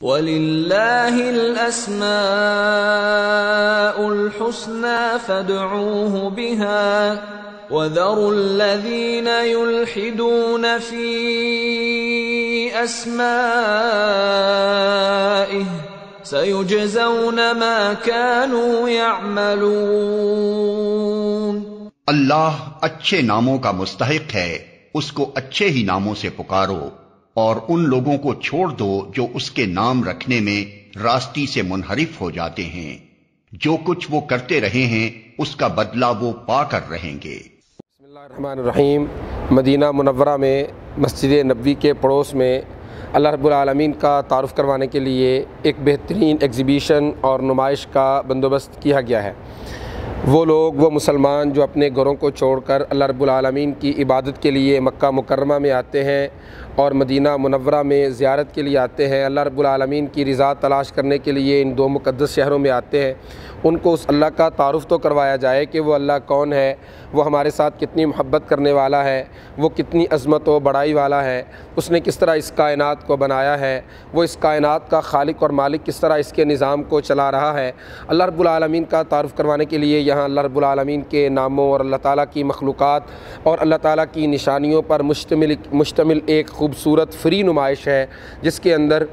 وَلِلَّهِ الْأَسْمَاءُ الْحُسْنَى فَادْعُوهُ بِهَا وَذَرُوا الَّذِينَ يُلْحِدُونَ فِي أَسْمَائِهِ سَيُجْزَوْنَ مَا كَانُوا يَعْمَلُونَ۔ اللہ اچھے ناموں کا مستحق ہے، اس کو اچھے ہی ناموں سے پکارو، اور ان لوگوں کو چھوڑ دو جو اس کے نام رکھنے میں راستی سے منحرف ہو جاتے ہیں۔ جو کچھ وہ کرتے رہے ہیں اس کا بدلہ وہ پا کر رہیں گے۔ بسم اللہ الرحمن الرحیم۔ مدینہ منورہ میں مسجد نبوی کے پڑوس میں اللہ رب العالمین کا تعارف کروانے کے لیے ایک بہترین ایگزیبیشن اور نمائش کا بندوبست کیا گیا ہے۔ وہ لوگ، وہ مسلمان جو اپنے گھروں کو چھوڑ کر اللہ رب العالمین کی عبادت کے لیے مکہ مکرمہ میں آتے ہیں اور مدینہ منورہ میں زیارت کے لیے آتے ہیں، اللہ رب العالمین کی رضا تلاش کرنے کے لیے ان دو مقدس شہروں میں آتے ہیں، ان کو اس اللہ کا تعارف تو کروایا جائے کہ وہ اللہ کون ہے، وہ ہمارے ساتھ کتنی محبت کرنے والا ہے، وہ کتنی عظمت و بڑائی والا ہے، اس نے کس طرح اس کائنات کو بنایا ہے، وہ اس کائنات کا خالق اور مالک کس طرح اس کے نظام کو چلا رہا ہے۔ اللہ رب العالمین کا تعارف کروانے کے لیے یہاں اللہ رب العالمین کے ناموں اور اللہ تعالیٰ کی مخلوقات اور اللہ تعالیٰ کی نشانیوں پر مشتمل ایک خوبصورت فری نمائش ہے، جس کے اندر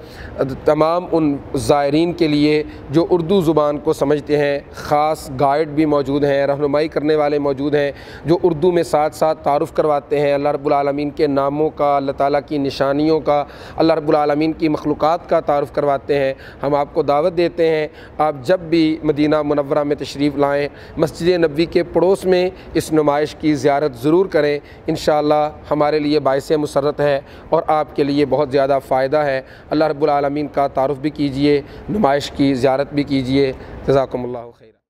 تمام ان زائرین کے لیے جو اردو زبان کو سمجھتے ہیں خاص گائیڈ بھی موجود ہیں، رہنمائی کرنے والے موجود ہیں جو اردو میں ساتھ ساتھ تعارف کرواتے ہیں اللہ رب العالمین کے ناموں کا، اللہ تعالیٰ کی نشانیوں کا، اللہ رب العالمین کی مخلوقات کا تعارف کرواتے ہیں۔ ہم آپ کو دعوت دیتے ہیں، آپ جب بھی مدینہ منورہ میں تشریف لائیں، مسجد نبوی کے پڑوس میں اس نمائش کی زیارت ضرور کریں، انشاءاللہ ہمارے لیے باعث مسرت ہے اور آپ کے لیے بہت زیادہ فائدہ ہے۔ اللہ رب العالمین کا تعارف بھی کیجئے، نمائش کی زیارت بھی کیجئے۔ جزاکم اللہ خیر۔